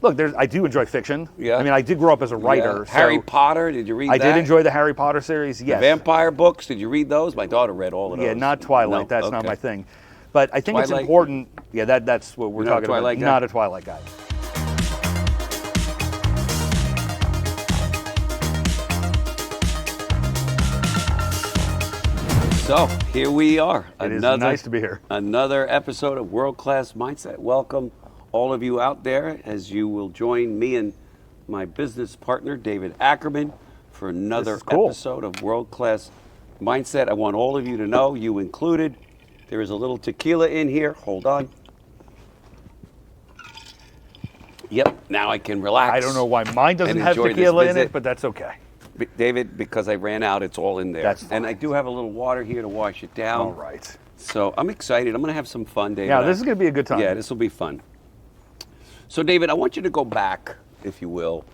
Look, I do enjoy fiction. Yeah. I mean, I did grow up as a writer. Yeah. Harry Potter, did you read that? I did enjoy the Harry Potter series, yes. The vampire books, did you read those? My daughter read all of those. Yeah, not Twilight. No? That's Okay. not my thing. But I think Twilight? it's important. Yeah, that's what we're You're not a talking about. Twilight guy? Not a Twilight guy. So here we are. It is nice to be here. Another episode of World Class Mindset. Welcome all of you out there as you will join me and my business partner, David Ackerman, for another episode of World Class Mindset. I want all of you to know, you included, there is a little tequila in here. Hold on. Yep, now I can relax. I don't know why mine doesn't have tequila in it, but that's okay. David, because I ran out, it's all in there. That's fine. And I do have a little water here to wash it down. All right. So I'm excited. I'm going to have some fun, David. Yeah, this is going to be a good time. Yeah, this will be fun. So, David, I want you to go back, if you will,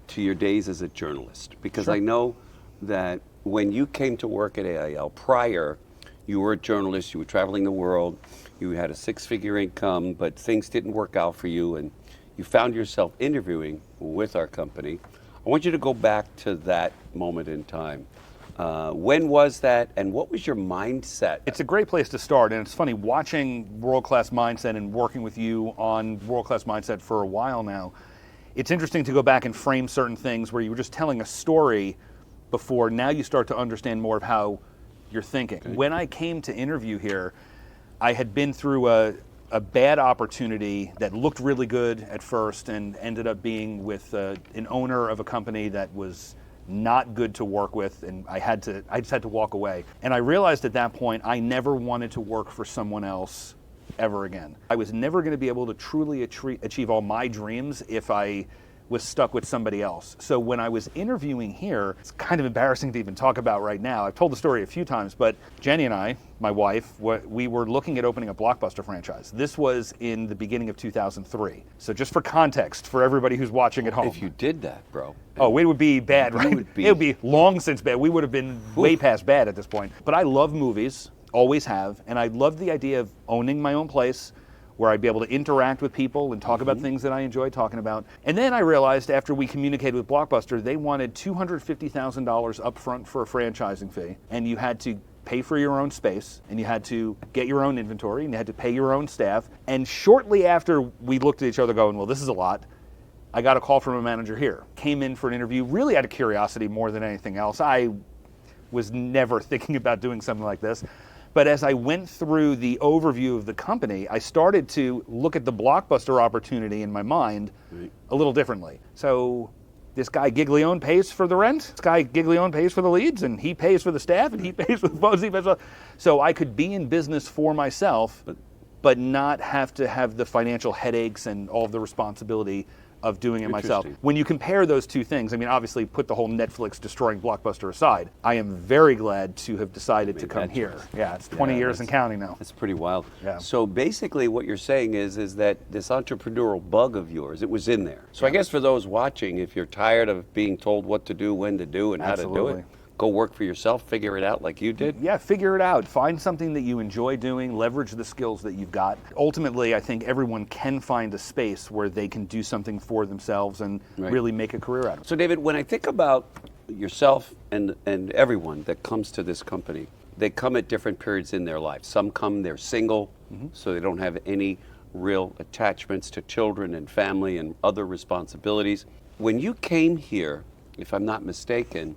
to your days as a journalist, because I know that when you came to work at AIL prior, you were a journalist, you were traveling the world, you had a six-figure income, but things didn't work out for you, and you found yourself interviewing with our company. I want you to go back to that moment in time. When was that, and what was your mindset? It's a great place to start, and it's funny, watching World Class Mindset and working with you on World Class Mindset for a while now, it's interesting to go back and frame certain things where you were just telling a story before, now you start to understand more of how you're thinking. Okay. When I came to interview here, I had been through a bad opportunity that looked really good at first and ended up being with an owner of a company that was not good to work with, and I just had to walk away. And I realized at that point I never wanted to work for someone else ever again. I was never going to be able to truly achieve all my dreams if I was stuck with somebody else. So when I was interviewing here, it's kind of embarrassing to even talk about right now. I've told the story a few times, but Jenny and I, my wife, we were looking at opening a Blockbuster franchise. This was in the beginning of 2003. So just for context, for everybody who's watching at home. If you did that, bro. Oh, it would be bad, right? It would be long since bad. We would have been way past bad at this point. But I love movies, always have, and I love the idea of owning my own place, where I'd be able to interact with people and talk about things that I enjoy talking about. And then I realized after we communicated with Blockbuster, they wanted $250,000 up front for a franchising fee, and you had to pay for your own space, and you had to get your own inventory, and you had to pay your own staff. And shortly after we looked at each other going, well, this is a lot, I got a call from a manager here. Came in for an interview, really out of curiosity more than anything else. I was never thinking about doing something like this. But as I went through the overview of the company, I started to look at the Blockbuster opportunity in my mind a little differently. So this guy Giglione pays for the rent, this guy Giglione pays for the leads, and he pays for the staff, and he pays for the phones, he pays for... So I could be in business for myself, but not have to have the financial headaches and all of the responsibility of doing it myself. When you compare those two things, I mean, obviously put the whole Netflix destroying Blockbuster aside, I am very glad to have decided to come here. Yeah, it's 20 years and counting now. That's pretty wild. Yeah. So basically what you're saying is that this entrepreneurial bug of yours, it was in there. So I guess for those watching, if you're tired of being told what to do, when to do, and how to do it, go work for yourself, figure it out like you did? Yeah, figure it out. Find something that you enjoy doing, leverage the skills that you've got. Ultimately, I think everyone can find a space where they can do something for themselves and really make a career out of it. So David, when I think about yourself and everyone that comes to this company, they come at different periods in their life. Some come, they're single, so they don't have any real attachments to children and family and other responsibilities. When you came here, if I'm not mistaken,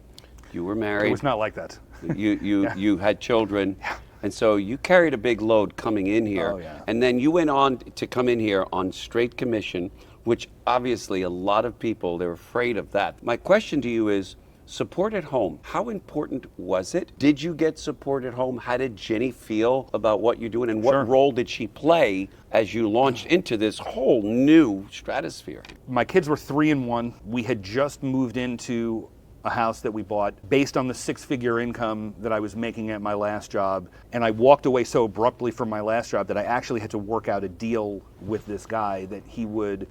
you were married. It was not like that. You had children, and so you carried a big load coming in here. And then you went on to come in here on straight commission, which obviously a lot of people, they're afraid of that. My question to you is, support at home, how important was it? Did you get support at home? How did Jenny feel about what you're doing, and what role did she play as you launched into this whole new stratosphere? My kids were 3 and 1. We had just moved into a house that we bought based on the six-figure income that I was making at my last job. And I walked away so abruptly from my last job that I actually had to work out a deal with this guy that he would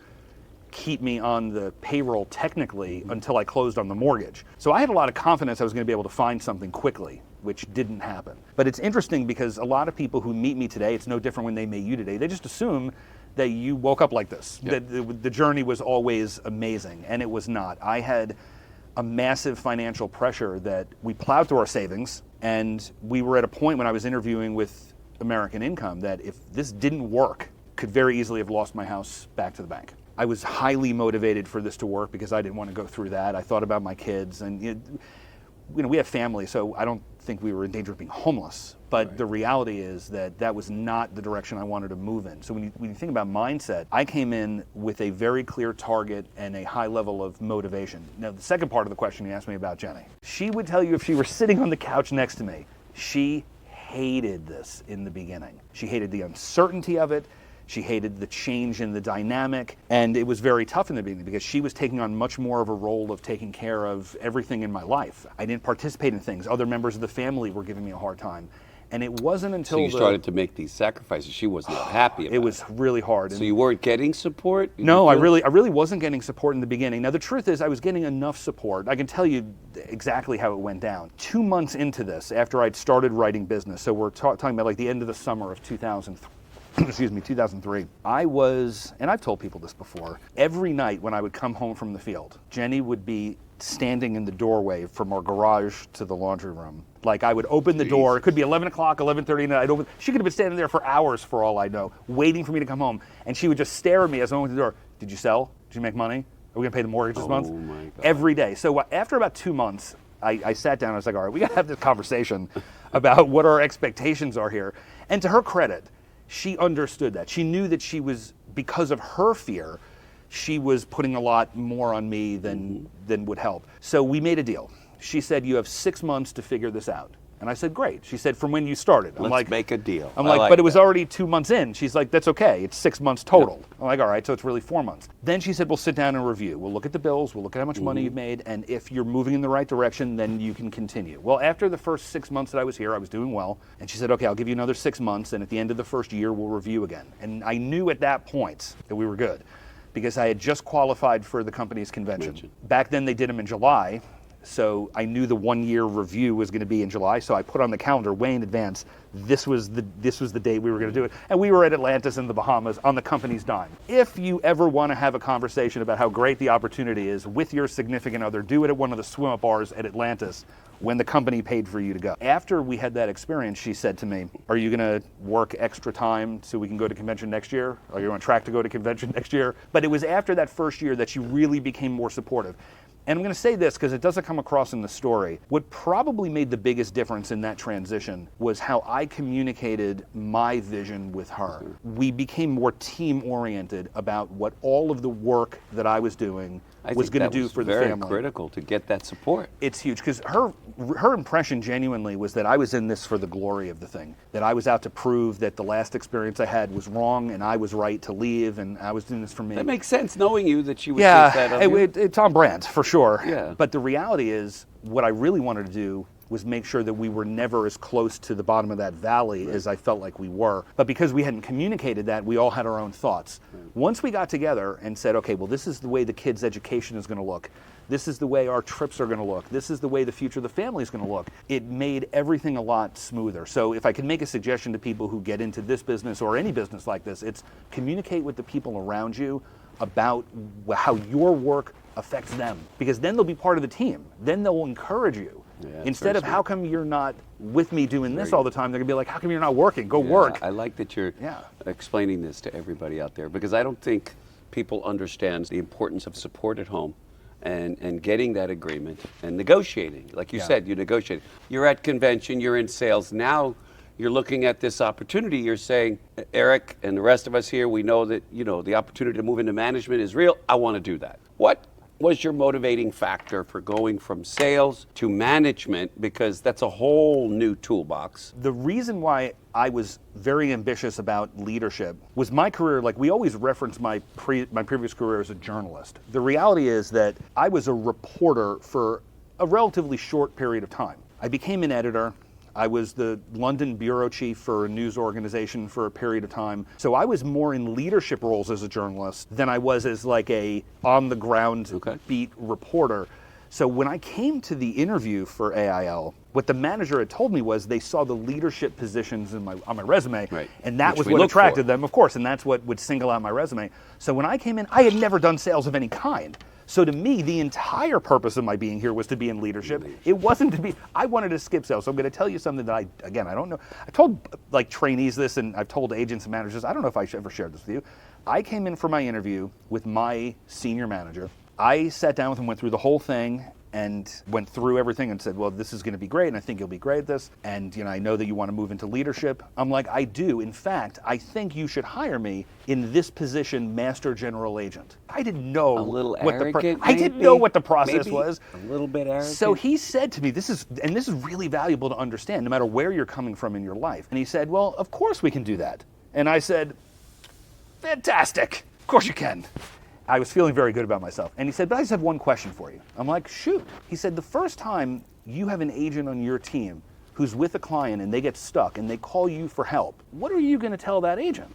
keep me on the payroll technically until I closed on the mortgage. So I had a lot of confidence I was going to be able to find something quickly, which didn't happen. But it's interesting because a lot of people who meet me today, it's no different when they meet you today, they just assume that you woke up like this, Yep. that the journey was always amazing, and it was not. I had a massive financial pressure that we plowed through our savings, and we were at a point when I was interviewing with American Income that if this didn't work, could very easily have lost my house back to the bank. I was highly motivated for this to work because I didn't want to go through that. I thought about my kids, and we have family, so I don't think we were in danger of being homeless. But the reality is that that was not the direction I wanted to move in. So when you think about mindset, I came in with a very clear target and a high level of motivation. Now, the second part of the question you asked me about Jenny, she would tell you if she were sitting on the couch next to me, she hated this in the beginning. She hated the uncertainty of it. She hated the change in the dynamic, and it was very tough in the beginning because she was taking on much more of a role of taking care of everything in my life. I didn't participate in things. Other members of the family were giving me a hard time. And it wasn't until So you started to make these sacrifices. She was not happy about it. It was really hard. So you weren't getting support? No, I really wasn't getting support in the beginning. Now the truth is I was getting enough support. I can tell you exactly how it went down. 2 months into this, after I'd started writing business, so we're talking about like the end of the summer of 2003, I was, and I've told people this before, every night when I would come home from the field, Jenny would be standing in the doorway from our garage to the laundry room. Like I would open the door, it could be 11 o'clock, 11:30 at night, she could have been standing there for hours for all I know, waiting for me to come home. And she would just stare at me as I went to the door. Did you sell? Did you make money? Are we gonna pay the mortgage this month? Oh my God. Every day. So after about 2 months, I sat down and I was like, all right, we gotta have this conversation about what our expectations are here. And to her credit, she understood that. She knew that she was, because of her fear, she was putting a lot more on me than would help. So we made a deal. She said, you have 6 months to figure this out. And I said, great. She said, from when you started. Let's make a deal. I'm like, but it was already 2 months in. She's like, that's okay. It's 6 months total. I'm like, all right, so it's really 4 months. Then she said, we'll sit down and review. We'll look at the bills. We'll look at how much money you've made. And if you're moving in the right direction, then you can continue. Well, after the first 6 months that I was here, I was doing well. And she said, okay, I'll give you another 6 months. And at the end of the first year, we'll review again. And I knew at that point that we were good because I had just qualified for the company's convention. Back then, they did them in July. So I knew the 1 year review was going to be in July, so I put on the calendar way in advance. This was the date we were going to do it, and we were at Atlantis in the Bahamas on the company's dime. If you ever want to have a conversation about how great the opportunity is with your significant other, do it at one of the swim-up bars at Atlantis when the company paid for you to go. After we had that experience, she said to me, "Are you going to work extra time so we can go to convention next year? Are you on track to go to convention next year?" But it was after that first year that she really became more supportive. And I'm going to say this because it doesn't come across in the story. What probably made the biggest difference in that transition was how I communicated my vision with her. We became more team-oriented about what all of the work that I was doing was going to do for the family. Very critical to get that support. It's huge because her impression genuinely was that I was in this for the glory of the thing, that I was out to prove that the last experience I had was wrong and I was right to leave and I was doing this for me. That makes sense, knowing you, that she would think that of you. It's on brand for sure. Yeah. But the reality is, what I really wanted to do was make sure that we were never as close to the bottom of that valley as I felt like we were. But because we hadn't communicated that, we all had our own thoughts. Once we got together and said, okay, well, this is the way the kids' education is going to look. This is the way our trips are going to look. This is the way the future of the family is going to look. It made everything a lot smoother. So if I could make a suggestion to people who get into this business or any business like this, it's communicate with the people around you about how your work affects them. Because then they'll be part of the team. Then they'll encourage you. Yeah, instead of how come you're not with me doing this all the time, they're gonna be like, how come you're not working? Go work. I like that you're explaining this to everybody out there, because I don't think people understand the importance of support at home and getting that agreement and negotiating. Like you said, you negotiate. You're at convention, you're in sales. Now you're looking at this opportunity. You're saying, Eric and the rest of us here, we know that, you know, the opportunity to move into management is real. I want to do that. What was your motivating factor for going from sales to management? Because that's a whole new toolbox. The reason why I was very ambitious about leadership was my career. Like, we always reference my previous career as a journalist. The reality is that I was a reporter for a relatively short period of time. I became an editor. I was the London bureau chief for a news organization for a period of time. So I was more in leadership roles as a journalist than I was as like a on-the-ground beat reporter. So when I came to the interview for AIL, what the manager had told me was they saw the leadership positions on my resume, Right. and that Which was we what look attracted for. them, of course, and that's what would single out my resume. So when I came in, I had never done sales of any kind. So to me, the entire purpose of my being here was to be in leadership. It wasn't to be, I wanted to skip sales. So I'm going to tell you something that I don't know. I told like trainees this, and I've told agents and managers, I don't know if I ever shared this with you. I came in for my interview with my senior manager. I sat down with him, went through the whole thing, and went through everything and said, well, this is going to be great, and I think you'll be great at this, and I know that you want to move into leadership. I'm like, I do. In fact, I think you should hire me in this position, Master General Agent. I didn't know A little what arrogant, I didn't know what the process maybe was. A little bit arrogant. So he said to me, this is really valuable to understand, no matter where you're coming from in your life. And he said, well, of course we can do that. And I said, fantastic. Of course you can. I was feeling very good about myself. And he said, but I just have one question for you. I'm like, shoot. He said, the first time you have an agent on your team who's with a client and they get stuck and they call you for help, what are you going to tell that agent?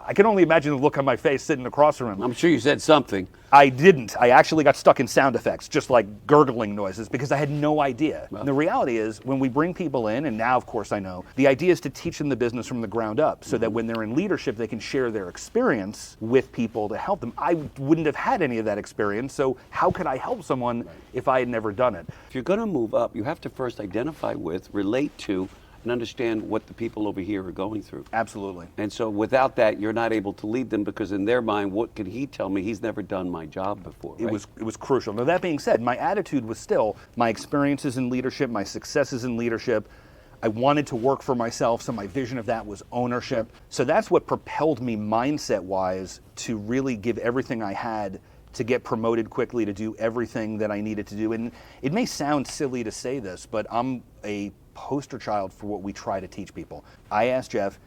I can only imagine the look on my face sitting across from him. I'm sure you said something. I didn't. I actually got stuck in sound effects, just like gurgling noises, because I had no idea. And the reality is, when we bring people in, and now of course I know, the idea is to teach them the business from the ground up, so that when they're in leadership, they can share their experience with people to help them. I wouldn't have had any of that experience, so how could I help someone if I had never done it? If you're going to move up, you have to first identify with, relate to, and understand what the people over here are going through. Absolutely. And so without that, you're not able to lead them, because in their mind, what can he tell me? He's never done my job before. Right? It was crucial. Now that being said, my attitude was still my experiences in leadership, my successes in leadership. I wanted to work for myself, so my vision of that was ownership. So that's what propelled me mindset-wise to really give everything I had to get promoted quickly, to do everything that I needed to do. And it may sound silly to say this, but I'm a poster child for what we try to teach people. I asked Jeff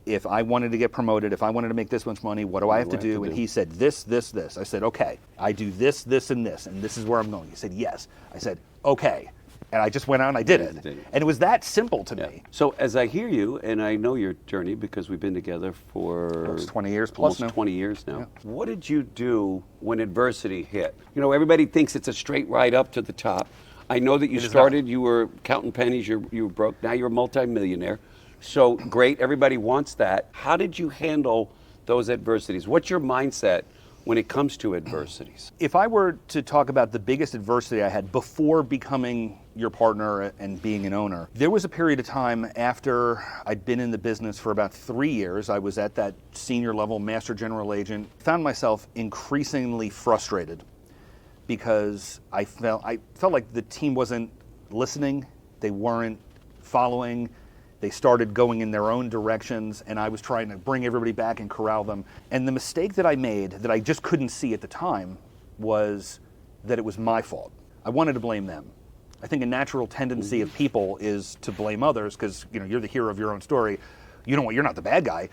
if I wanted to get promoted, if I wanted to make this much money, what do I have to do? And he said, this, this, this. I said, okay. I do this, this, and this is where I'm going. He said, yes. I said, okay. And I just went out and I did it. And it was that simple to me. So as I hear you, and I know your journey because we've been together for It's 20 years plus almost now. 20 years now. Yeah. What did you do when adversity hit? Everybody thinks it's a straight ride up to the top. I know that you started, you were counting pennies, you were broke, now you're a multimillionaire. So great, everybody wants that. How did you handle those adversities? What's your mindset when it comes to adversities? If I were to talk about the biggest adversity I had before becoming your partner and being an owner, there was a period of time after I'd been in the business for about 3 years. I was at that senior level, master general agent, found myself increasingly frustrated because I felt like the team wasn't listening, they weren't following, they started going in their own directions, and I was trying to bring everybody back and corral them. And the mistake that I made, that I just couldn't see at the time, was that it was my fault. I wanted to blame them. I think a natural tendency of people is to blame others because you're the hero of your own story. You're not the bad guy.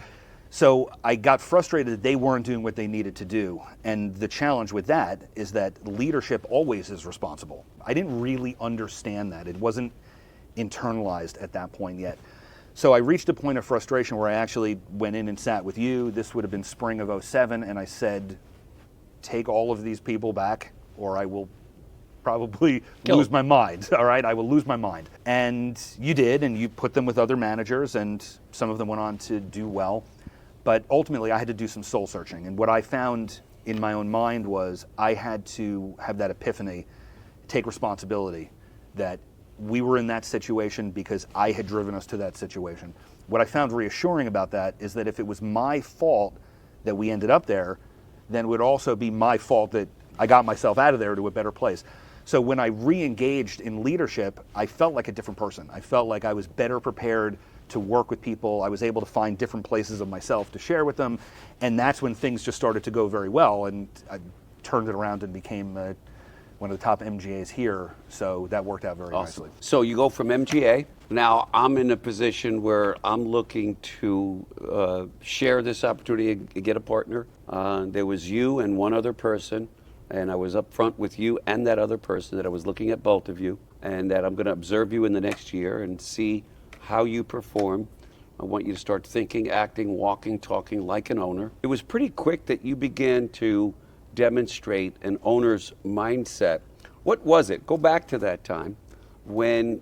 So I got frustrated that they weren't doing what they needed to do. And the challenge with that is that leadership always is responsible. I didn't really understand that. It wasn't internalized at that point yet. So I reached a point of frustration where I actually went in and sat with you. This would have been spring of '07, and I said, take all of these people back or I will probably lose my mind, all right? I will lose my mind. And you did, and you put them with other managers, and some of them went on to do well. But ultimately, I had to do some soul searching. And what I found in my own mind was I had to have that epiphany, take responsibility, that we were in that situation because I had driven us to that situation. What I found reassuring about that is that if it was my fault that we ended up there, then it would also be my fault that I got myself out of there to a better place. So when I re-engaged in leadership, I felt like a different person. I felt like I was better prepared to work with people. I was able to find different places of myself to share with them. And that's when things just started to go very well. And I turned it around and became one of the top MGAs here. So that worked out very nicely. So you go from MGA. Now I'm in a position where I'm looking to share this opportunity and get a partner. There was you and one other person. And I was up front with you and that other person that I was looking at both of you, and that I'm going to observe you in the next year and see how you perform. I want you to start thinking, acting, walking, talking like an owner. It was pretty quick that you began to demonstrate an owner's mindset. What was it? Go back to that time when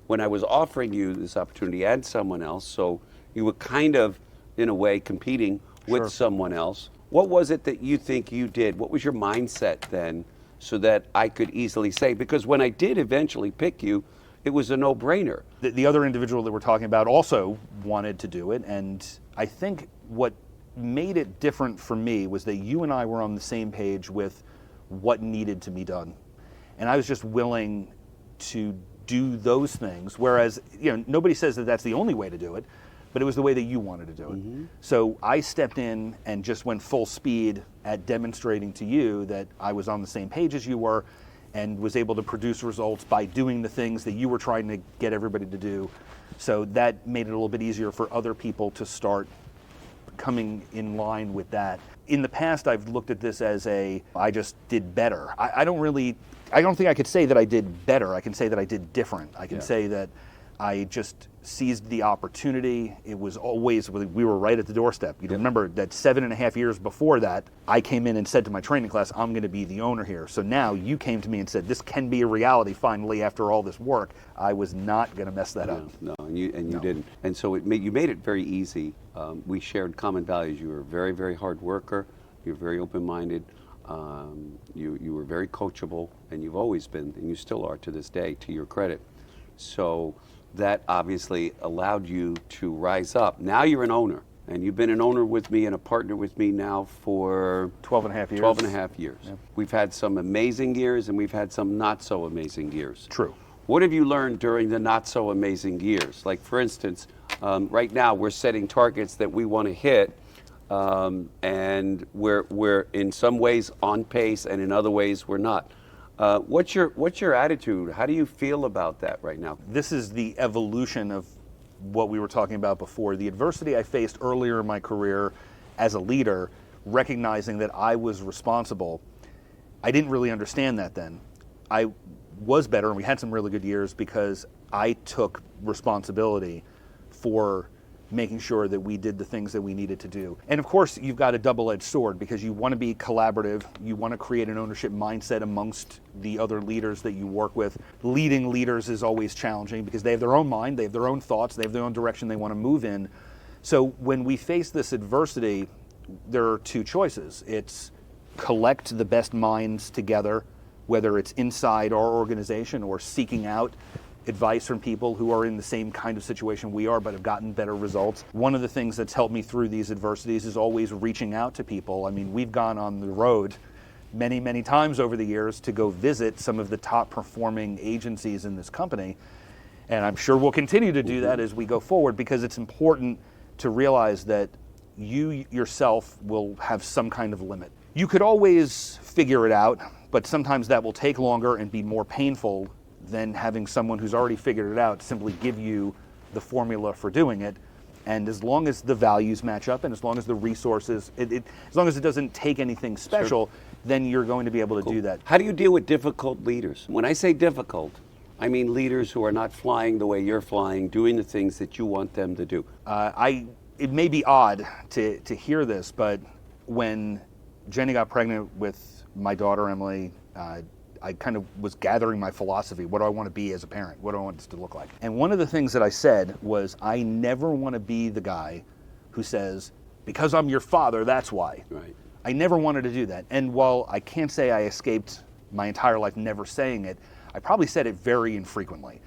when I was offering you this opportunity and someone else, so you were kind of, in a way, competing with someone else. What was it that you think you did? What was your mindset then, so that I could easily say, because when I did eventually pick you, it was a no-brainer. The other individual that we're talking about also wanted to do it, and I think what made it different for me was that you and I were on the same page with what needed to be done. And I was just willing to do those things, whereas nobody says that that's the only way to do it, but it was the way that you wanted to do it. So I stepped in and just went full speed at demonstrating to you that I was on the same page as you were, and was able to produce results by doing the things that you were trying to get everybody to do. So that made it a little bit easier for other people to start coming in line with that. In the past, I've looked at this as I just did better. I don't think I could say that I did better. I can say that I did different. I can say that I just seized the opportunity. It was always, we were right at the doorstep. You remember that 7.5 years before that, I came in and said to my training class, I'm going to be the owner here. So now you came to me and said, this can be a reality finally after all this work. I was not going to mess that up. No, and you didn't. And so you made it very easy. We shared common values. You were a very, very hard worker. You were very open-minded. You were very coachable, and you've always been, and you still are to this day, to your credit. So that obviously allowed you to rise up. Now you're an owner, and you've been an owner with me and a partner with me now for 12 and a half years. 12 and a half years. Yeah. We've had some amazing years, and we've had some not so amazing years. True. What have you learned during the not so amazing years? Like, for instance, right now we're setting targets that we want to hit, and we're in some ways on pace, and in other ways we're not. What's your attitude? How do you feel about that right now? This is the evolution of what we were talking about before. The adversity I faced earlier in my career as a leader, recognizing that I was responsible. I didn't really understand that then. I was better, and we had some really good years because I took responsibility for making sure that we did the things that we needed to do. And of course, you've got a double-edged sword because you want to be collaborative, you want to create an ownership mindset amongst the other leaders that you work with. Leading leaders is always challenging because they have their own mind, they have their own thoughts, they have their own direction they want to move in. So when we face this adversity, there are two choices. It's collect the best minds together, whether it's inside our organization or seeking out advice from people who are in the same kind of situation we are but have gotten better results. One of the things that's helped me through these adversities is always reaching out to people. I mean, we've gone on the road many, many times over the years to go visit some of the top performing agencies in this company, and I'm sure we'll continue to do that as we go forward because it's important to realize that you yourself will have some kind of limit. You could always figure it out, but sometimes that will take longer and be more painful than having someone who's already figured it out simply give you the formula for doing it. And as long as the values match up and as long as the resources, as long as it doesn't take anything special, then you're going to be able to do that. How do you deal with difficult leaders? When I say difficult, I mean leaders who are not flying the way you're flying, doing the things that you want them to do. It may be odd to hear this, but when Jenny got pregnant with my daughter, Emily, I kind of was gathering my philosophy. What do I want to be as a parent? What do I want this to look like? And one of the things that I said was, I never want to be the guy who says, because I'm your father, that's why. Right. I never wanted to do that. And while I can't say I escaped my entire life never saying it, I probably said it very infrequently.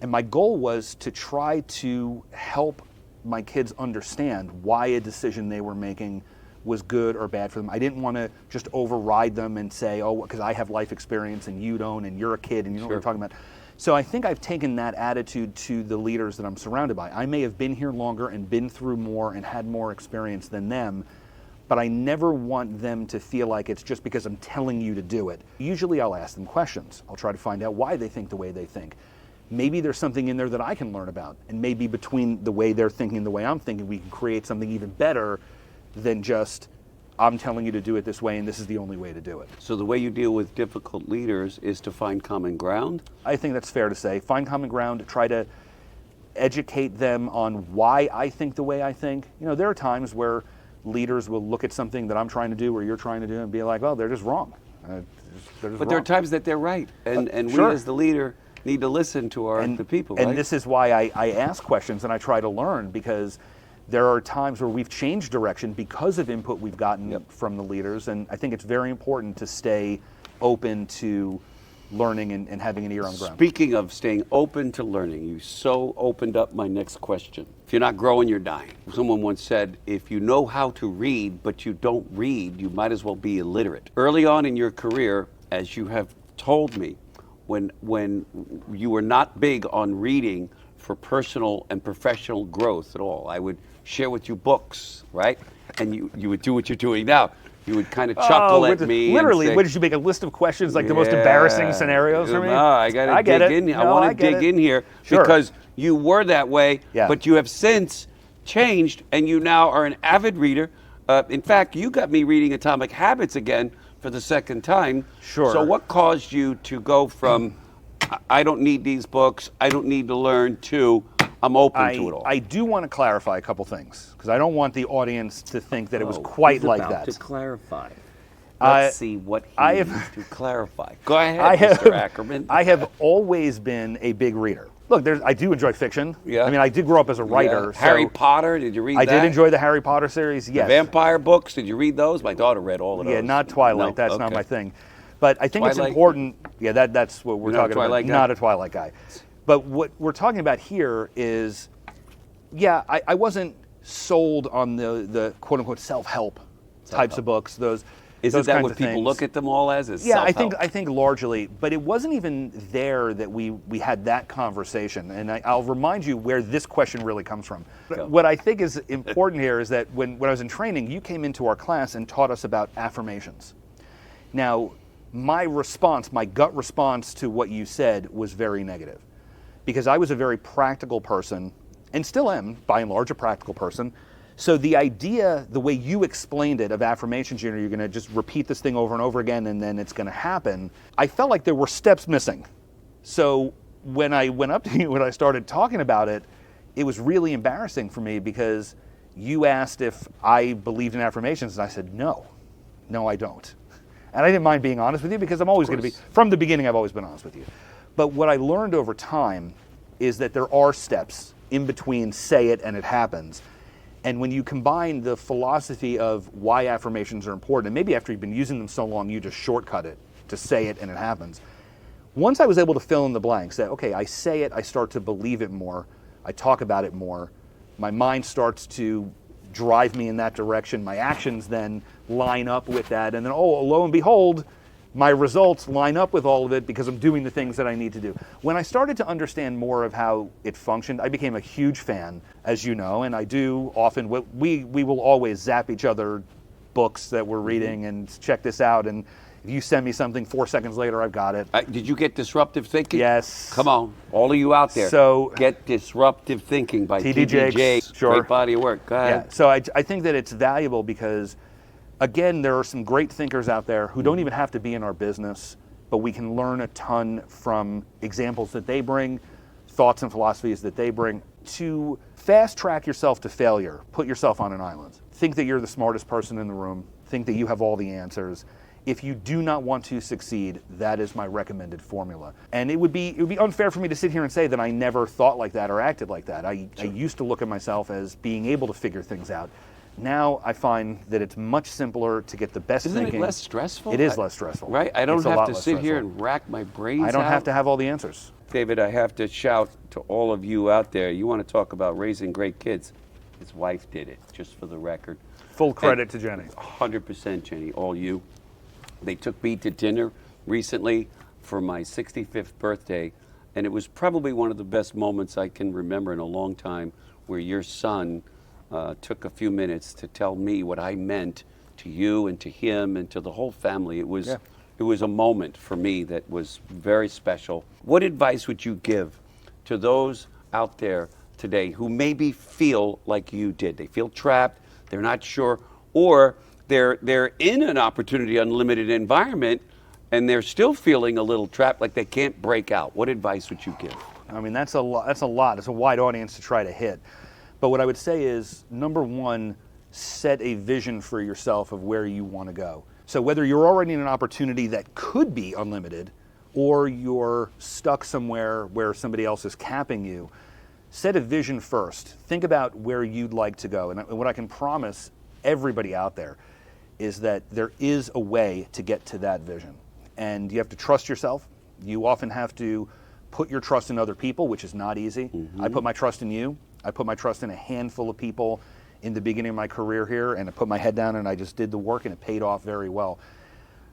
And my goal was to try to help my kids understand why a decision they were making was good or bad for them. I didn't want to just override them and say, oh, because I have life experience and you don't, and you're a kid and you know what you're talking about. So I think I've taken that attitude to the leaders that I'm surrounded by. I may have been here longer and been through more and had more experience than them, but I never want them to feel like it's just because I'm telling you to do it. Usually I'll ask them questions. I'll try to find out why they think the way they think. Maybe there's something in there that I can learn about, and maybe between the way they're thinking and the way I'm thinking, we can create something even better than just, I'm telling you to do it this way and this is the only way to do it. So the way you deal with difficult leaders is to find common ground? I think that's fair to say. Find common ground, try to educate them on why I think the way I think. You know, there are times where leaders will look at something that I'm trying to do or you're trying to do and be like, oh, they're just wrong. But there are times that they're right, and sure. we as the leader need to listen to the people, right? And this is why I ask questions and I try to learn, because there are times where we've changed direction because of input we've gotten from the leaders, and I think it's very important to stay open to learning and having an ear on the ground. Speaking of staying open to learning, you so opened up my next question. If you're not growing, you're dying. Someone once said, if you know how to read but you don't read, you might as well be illiterate. Early on in your career, as you have told me, when you were not big on reading for personal and professional growth at all, I would share with you books, right? And you would do what you're doing now. You would kind of chuckle at me. Literally, and say, what did you make a list of questions, like the most embarrassing scenarios for me? No, I got to dig in. I want to dig in here because you were that way, but you have since changed, and you now are an avid reader. In fact, you got me reading Atomic Habits again for the second time. Sure. So what caused you to go from, I don't need these books, I don't need to learn, to I'm open to it all? I do want to clarify a couple things, because I don't want the audience to think that it was quite like about that. To clarify. Let's see what he needs to clarify. Go ahead, Mr. Ackerman. I have always been a big reader. Look, I do enjoy fiction. Yeah. I mean, I did grow up as a writer. Yeah. Harry Potter, did you read that? I did enjoy the Harry Potter series, yes. The vampire books, did you read those? My daughter read all of those. Yeah, not Twilight. No? That's not my thing. But I think Twilight? it's important. Yeah, that's what we're talking about. Guy? Not a Twilight guy. But what we're talking about here is, I wasn't sold on the quote-unquote self-help types of books. Isn't that what people look at them all as? Yeah, I think largely, but it wasn't even there that we had that conversation. And I'll remind you where this question really comes from. What I think is important here is that when I was in training, you came into our class and taught us about affirmations. Now, my gut response to what you said was very negative, because I was a very practical person, and still am, by and large, a practical person. So the idea, the way you explained it, of affirmations, you're going to just repeat this thing over and over again and then it's going to happen, I felt like there were steps missing. So when I went up to you and I started talking about it, it was really embarrassing for me, because you asked if I believed in affirmations, and I said, no, I don't. And I didn't mind being honest with you, because I'm always going to be, from the beginning, I've always been honest with you. But what I learned over time is that there are steps in between say it and it happens. And when you combine the philosophy of why affirmations are important, and maybe after you've been using them so long, you just shortcut it to say it and it happens. Once I was able to fill in the blanks, that, okay, I say it, I start to believe it more, I talk about it more, my mind starts to drive me in that direction, my actions then line up with that, and then, oh, lo and behold, my results line up with all of it because I'm doing the things that I need to do. When I started to understand more of how it functioned, I became a huge fan, as you know, and I do often, we will always zap each other books that we're reading and check this out, and if you send me something 4 seconds later, I've got it. Did you get Disruptive Thinking? Yes. Come on, all of you out there. So, get Disruptive Thinking by T.D. Jakes. Sure. Great body of work. Go ahead. Yeah. So I think that it's valuable because, again, there are some great thinkers out there who don't even have to be in our business, but we can learn a ton from examples that they bring, thoughts and philosophies that they bring. To fast track yourself to failure, put yourself on an island. Think that you're the smartest person in the room. Think that you have all the answers. If you do not want to succeed, that is my recommended formula. And it would be unfair for me to sit here and say that I never thought like that or acted like that. I used to look at myself as being able to figure things out. Now I find that it's much simpler to get the best thinking. Isn't it less stressful? It is less stressful. Right? I don't have to sit here and rack my brains out. I don't have to have all the answers. David, I have to shout to all of you out there. You want to talk about raising great kids. His wife did it, just for the record. Full credit to Jenny. 100% Jenny, all you. They took me to dinner recently for my 65th birthday, and it was probably one of the best moments I can remember in a long time, where your son took a few minutes to tell me what I meant to you and to him and to the whole family. It was a moment for me that was very special. What advice would you give to those out there today who maybe feel like you did? They feel trapped, they're not sure, or they're in an opportunity unlimited environment and they're still feeling a little trapped, like they can't break out. What advice would you give? I mean, that's a lot. It's a wide audience to try to hit. But what I would say is, number one, set a vision for yourself of where you want to go. So whether you're already in an opportunity that could be unlimited, or you're stuck somewhere where somebody else is capping you, set a vision first. Think about where you'd like to go. And what I can promise everybody out there is that there is a way to get to that vision. And you have to trust yourself. You often have to put your trust in other people, which is not easy. I put my trust in you. I put my trust in a handful of people in the beginning of my career here, and I put my head down and I just did the work, and it paid off very well.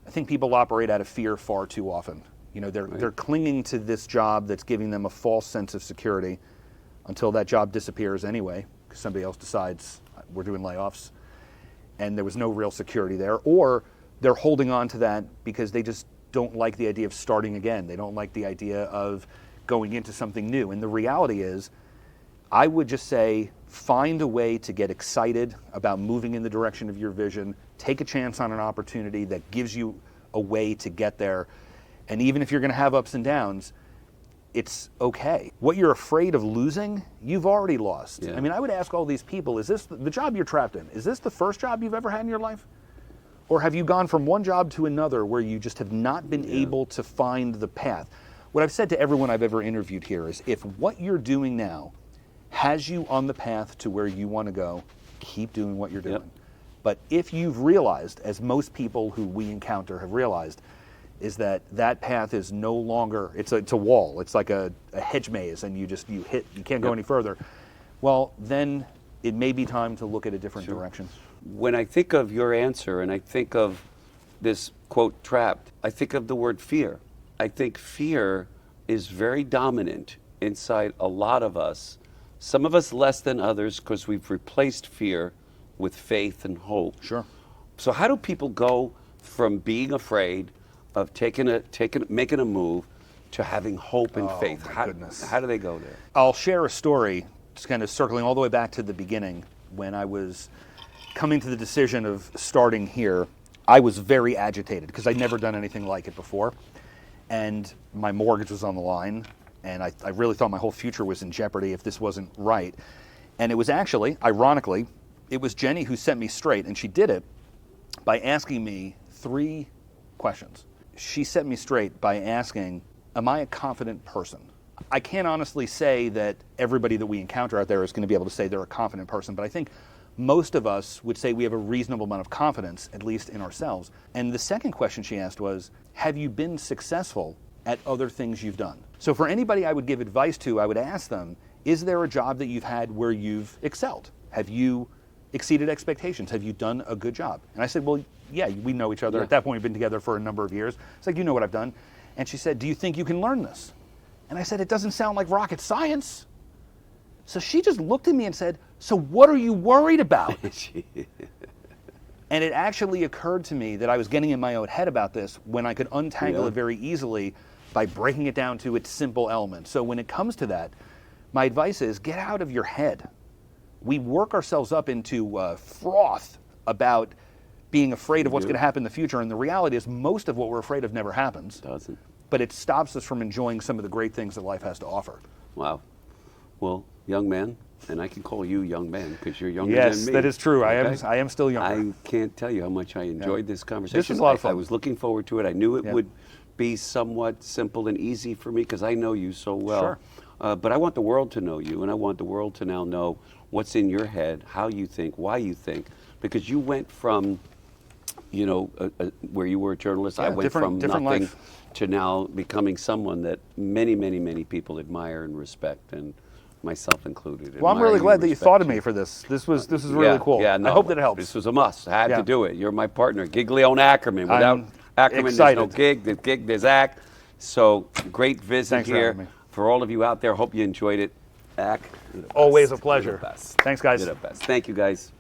I think people operate out of fear far too often. You know, they're clinging to this job that's giving them a false sense of security until that job disappears anyway, because somebody else decides we're doing layoffs, and there was no real security there. Or they're holding on to that because they just don't like the idea of starting again. They don't like the idea of going into something new. And the reality is, I would just say, find a way to get excited about moving in the direction of your vision. Take a chance on an opportunity that gives you a way to get there. And even if you're going to have ups and downs, it's okay. What you're afraid of losing, you've already lost. Yeah. I mean, I would ask all these people, is this the job you're trapped in? Is this the first job you've ever had in your life? Or have you gone from one job to another where you just have not been able to find the path? What I've said to everyone I've ever interviewed here is, if what you're doing now has you on the path to where you want to go, keep doing what you're doing. But if you've realized, as most people who we encounter have realized, is that that path is no longer, it's a wall, it's like a hedge maze, and you can't go any further, well, then it may be time to look at a different direction. When I think of your answer and I think of this quote, trapped, I think of the word fear. I think fear is very dominant inside a lot of us, some of us less than others, because we've replaced fear with faith and hope. Sure. So how do people go from being afraid of making a move to having hope and faith? My goodness. How do they go there? I'll share a story, just kind of circling all the way back to the beginning. When I was coming to the decision of starting here, I was very agitated because I'd never done anything like it before. And my mortgage was on the line, and I really thought my whole future was in jeopardy if this wasn't right. And it was actually, ironically, it was Jenny who set me straight, and she did it by asking me 3 questions. She set me straight by asking, am I a confident person? I can't honestly say that everybody that we encounter out there is going to be able to say they're a confident person, but I think most of us would say we have a reasonable amount of confidence, at least in ourselves. And the second question she asked was, have you been successful at other things you've done? So for anybody I would give advice to, I would ask them, is there a job that you've had where you've excelled? Have you exceeded expectations? Have you done a good job? And I said, well, yeah, we know each other. At that point, we've been together for a number of years. It's like, you know what I've done. And she said, do you think you can learn this? And I said, it doesn't sound like rocket science. So she just looked at me and said, so what are you worried about? And it actually occurred to me that I was getting in my own head about this when I could untangle it very easily by breaking it down to its simple elements. So when it comes to that, my advice is get out of your head. We work ourselves up into froth about being afraid of what's going to happen in the future, and the reality is most of what we're afraid of never happens. Doesn't. But it stops us from enjoying some of the great things that life has to offer. Wow. Well, young man, and I can call you young man because you're younger than me. Yes, that is true. Okay? I am still younger. I can't tell you how much I enjoyed this conversation. This was a lot of fun. I was looking forward to it. I knew it would be somewhat simple and easy for me because I know you so well. Sure. But I want the world to know you, and I want the world to now know what's in your head, how you think, why you think, because you went from, you know, where you were a journalist, I went from nothing life. to now becoming someone that many, many, many people admire and respect, and myself included. Well, I'm really glad that you thought of me for this. This was really cool. Yeah, no, I hope that it helps. This was a must. I had to do it. You're my partner, Giglione Ackerman. Without Ackerman, excited. there's no gig. There's gig, there's act. So great visit Thanks for here. having me. For all of you out there, hope you enjoyed it. Ack, Always a pleasure. You're the best. Thanks, guys. You're the best. Thank you, guys.